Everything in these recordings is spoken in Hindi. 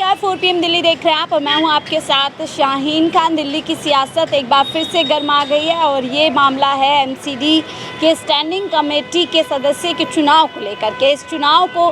नमस्कार, 4 PM दिल्ली देख रहे हैं आप और मैं हूं आपके साथ शाहीन खान। दिल्ली की सियासत एक बार फिर से गर्मा गई है और ये मामला है एमसीडी के स्टैंडिंग कमेटी के सदस्य के चुनाव को लेकर के। इस चुनाव को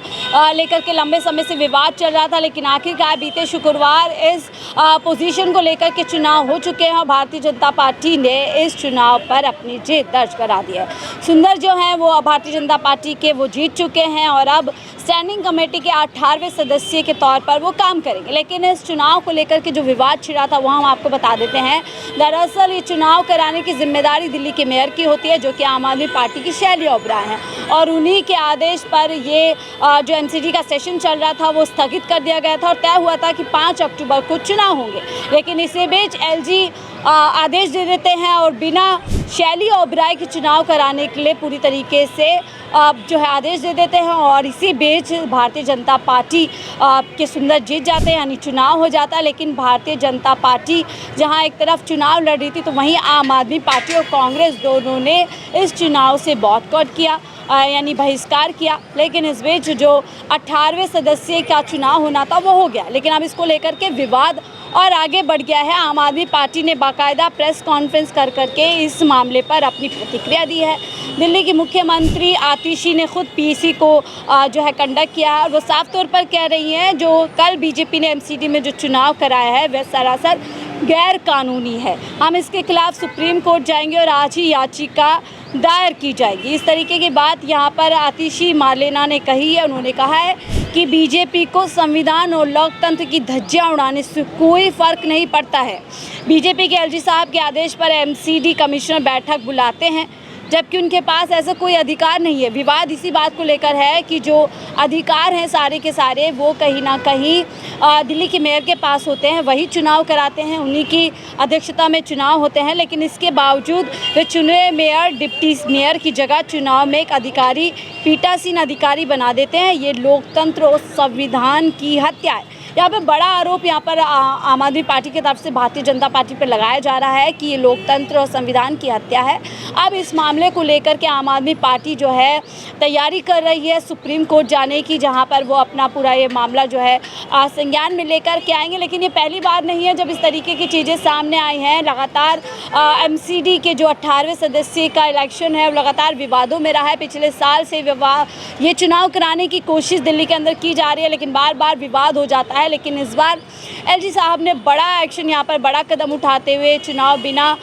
लेकर के लंबे समय से विवाद चल रहा था, लेकिन आखिरकार बीते शुक्रवार इस पोजीशन को लेकर के चुनाव हो चुके हैं और भारतीय जनता पार्टी ने इस चुनाव पर अपनी जीत दर्ज करा दी है। सुंदर जो हैं वो भारतीय जनता पार्टी के वो जीत चुके हैं और अब स्टैंडिंग कमेटी के 18वें सदस्य के तौर पर वो काम करेंगे। लेकिन इस चुनाव को लेकर के जो विवाद छिड़ा था वो हम आपको बता देते हैं। दरअसल ये चुनाव कराने की जिम्मेदारी दिल्ली के मेयर की होती है, जो कि आम आदमी पार्टी की शैली ओबराय हैं, और उन्हीं के आदेश पर ये जो एमसीडी का सेशन चल रहा था वो स्थगित कर दिया गया था और तय हुआ था कि 5 अक्टूबर को चुनाव होंगे। लेकिन इसी बीच एलजी आदेश दे देते हैं और बिना शैली ओबराय के चुनाव कराने के लिए पूरी तरीके से जो है आदेश दे देते हैं और इसी बीच भारतीय जनता पार्टी के सुंदर जीत जाते हैं, यानी चुनाव हो जाता है। लेकिन भारतीय जनता पार्टी जहां एक तरफ चुनाव लड़ रही थी तो वहीं आम आदमी पार्टी और कांग्रेस दोनों ने इस चुनाव से बॉयकॉट किया, यानी बहिष्कार किया। लेकिन इस बीच जो 18वें सदस्य का चुनाव होना था वो हो गया, लेकिन अब इसको लेकर के विवाद और आगे बढ़ गया है। आम आदमी पार्टी ने बाकायदा प्रेस कॉन्फ्रेंस कर करके इस मामले पर अपनी प्रतिक्रिया दी है। दिल्ली की मुख्यमंत्री आतिशी ने खुद पीसी को जो है कंडक्ट किया और वो साफ तौर पर कह रही हैं जो कल बीजेपी ने एमसीडी में जो चुनाव कराया है वह सरासर गैर कानूनी है। हम इसके खिलाफ सुप्रीम कोर्ट जाएंगे और आज ही याचिका दायर की जाएगी। इस तरीके की बात यहाँ पर आतिशी मार्लेना ने कही है। उन्होंने कहा है कि बीजेपी को संविधान और लोकतंत्र की धज्जियां उड़ाने से कोई फ़र्क नहीं पड़ता है। बीजेपी के एलजी साहब के आदेश पर एमसीडी कमिश्नर बैठक बुलाते हैं, जबकि उनके पास ऐसा कोई अधिकार नहीं है। विवाद इसी बात को लेकर है कि जो अधिकार हैं सारे के सारे वो कहीं ना कहीं दिल्ली के मेयर के पास होते हैं, वही चुनाव कराते हैं, उन्हीं की अध्यक्षता में चुनाव होते हैं। लेकिन इसके बावजूद वे चुने मेयर डिप्टी मेयर की जगह चुनाव में एक अधिकारी पीठासीन अधिकारी बना देते हैं। ये लोकतंत्र और संविधान की हत्या है। यहाँ पे बड़ा आरोप यहाँ पर आम आदमी पार्टी की तरफ से भारतीय जनता पार्टी पर लगाया जा रहा है कि ये लोकतंत्र और संविधान की हत्या है। अब इस मामले को लेकर के आम आदमी पार्टी जो है तैयारी कर रही है सुप्रीम कोर्ट जाने की, जहाँ पर वो अपना पूरा ये मामला जो है संज्ञान में लेकर के आएंगे। लेकिन ये पहली बार नहीं है जब इस तरीके की चीज़ें सामने आई हैं। लगातार एमसीडी के जो 18वें सदस्य का इलेक्शन है वो लगातार विवादों में रहा है। पिछले साल से ये चुनाव कराने की कोशिश दिल्ली के अंदर की जा रही है, लेकिन बार बार विवाद हो जाता है। लेकिन इस बार एलजी साहब ने बड़ा एक्शन यहाँ पर बड़ा कदम उठाते हुए चुनाव बिना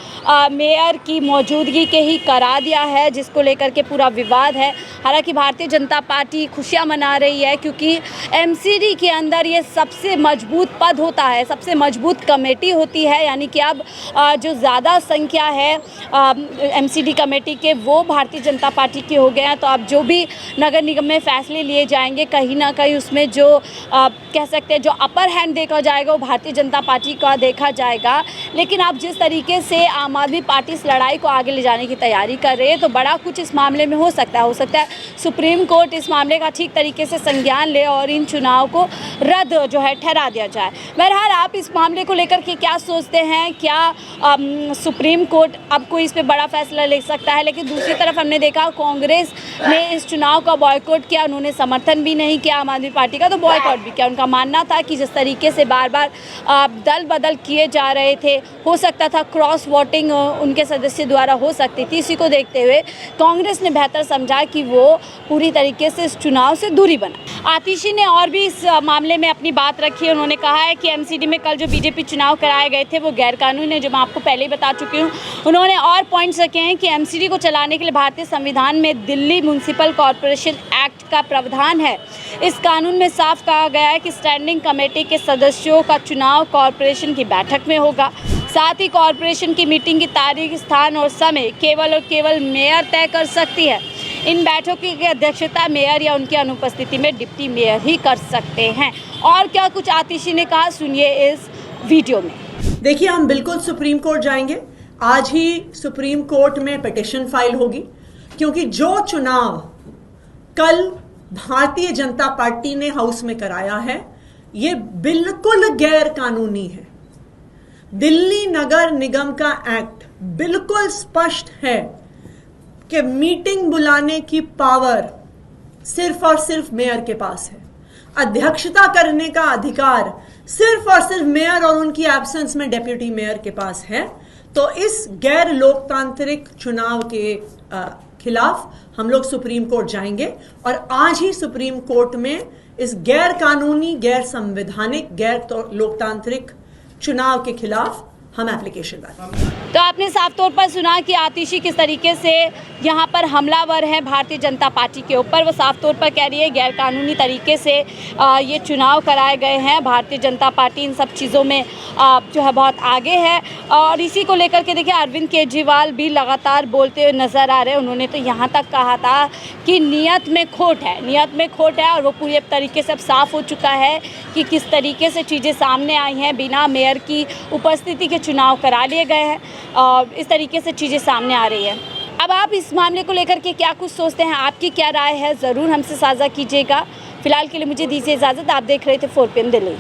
मेयर की मौजूदगी के ही करा दिया है, जिसको लेकर के पूरा विवाद है। हालांकि भारतीय जनता पार्टी खुशियाँ मना रही है क्योंकि एमसीडी के अंदर ये सबसे मजबूत पद होता है, सबसे मजबूत कमेटी होती है, यानी कि अब जो ज़्यादा संख्या है एमसीडी कमेटी के वो भारतीय जनता पार्टी के हो गए हैं। तो अब जो भी नगर निगम में फैसले लिए जाएंगे कहीं ना कहीं उसमें जो कह सकते हैं जो अपर हैंड देखा जाएगा वो भारतीय जनता पार्टी का देखा जाएगा। लेकिन अब जिस तरीके से आम आदमी पार्टी इस लड़ाई को आगे ले जाने की तैयारी कर रही है तो बड़ा कुछ इस मामले में हो सकता है सुप्रीम कोर्ट इस मामले का ठीक तरीके से संज्ञान ले और इन चुनाव को रद्द जो है ठहरा दिया जाए। बहरहाल आप इस मामले को लेकर के क्या सोचते हैं? क्या सुप्रीम कोर्ट अब कोई इस पर बड़ा फैसला ले सकता है? लेकिन दूसरी तरफ हमने देखा कांग्रेस ने इस चुनाव का बॉयकॉट किया, उन्होंने समर्थन भी नहीं किया आम आदमी पार्टी का, तो बॉयकॉट भी किया। उनका मानना था कि जिस तरीके से बार बार दल बदल किए जा रहे थे, हो सकता था क्रॉस वोटिंग उनके सदस्य द्वारा हो सकती थी। इसी को देखते हुए कांग्रेस ने बेहतर समझा कि वो पूरी तरीके से इस चुनाव से दूरी बना। आतिशी ने और भी इस मामले में अपनी बात रखी है। उन्होंने कहा है कि एमसीडी में कल जो बीजेपी चुनाव कराए गए थे वो गैर कानूनी है, जो मैं आपको पहले ही बता चुकी हूँ। उन्होंने और पॉइंट्स रखे हैं कि एमसीडी को चलाने के लिए भारतीय संविधान में दिल्ली म्यूनिसिपल कॉरपोरेशन एक्ट का प्रावधान है। इस कानून में साफ कहा गया है कि स्टैंडिंग कमेटी के सदस्यों का चुनाव कॉरपोरेशन की बैठक में होगा। साथ ही कॉरपोरेशन की मीटिंग की तारीख, स्थान और समय केवल और केवल मेयर तय कर सकती है। इन बैठकों की अध्यक्षता मेयर या उनकी अनुपस्थिति में डिप्टी मेयर ही कर सकते हैं। और क्या कुछ आतिशी ने कहा, सुनिए इस वीडियो में। देखिए, हम बिल्कुल सुप्रीम कोर्ट जाएंगे। आज ही सुप्रीम कोर्ट में पिटिशन फाइल होगी, क्योंकि जो चुनाव कल भारतीय जनता पार्टी ने हाउस में कराया है ये बिल्कुल गैर कानूनी है। दिल्ली नगर निगम का एक्ट बिल्कुल स्पष्ट है कि मीटिंग बुलाने की पावर सिर्फ और सिर्फ मेयर के पास है। अध्यक्षता करने का अधिकार सिर्फ और सिर्फ मेयर और उनकी एब्सेंस में डेप्यूटी मेयर के पास है, तो इस गैर लोकतांत्रिक चुनाव के खिलाफ हम लोग सुप्रीम कोर्ट जाएंगे और आज ही सुप्रीम कोर्ट में इस गैर कानूनी, गैर संवैधानिक, गैर लोकतांत्रिक चुनाव के खिलाफ हम एप्लीकेशन डालेंगे। तो आपने साफ तौर पर सुना कि आतिशी किस तरीके से यहाँ पर हमलावर है भारतीय जनता पार्टी के ऊपर। वो साफ तौर पर कह रही है गैर कानूनी तरीके से ये चुनाव कराए गए हैं। भारतीय जनता पार्टी इन सब चीज़ों में जो है बहुत आगे है और इसी को लेकर के देखिए अरविंद केजरीवाल भी लगातार बोलते हुए नज़र आ रहे हैं। उन्होंने तो यहाँ तक कहा था कि नीयत में खोट है, नीयत में खोट है और वो पूरी तरीके से अब साफ़ हो चुका है कि किस तरीके से चीज़ें सामने आई हैं। बिना मेयर की उपस्थिति के चुनाव करा लिए गए हैं और इस तरीके से चीज़ें सामने आ रही है। अब आप इस मामले को लेकर के क्या कुछ सोचते हैं, आपकी क्या राय है, ज़रूर हमसे साझा कीजिएगा। फिलहाल के लिए मुझे दीजिए इजाज़त। आप देख रहे थे 4 PM दिल्ली।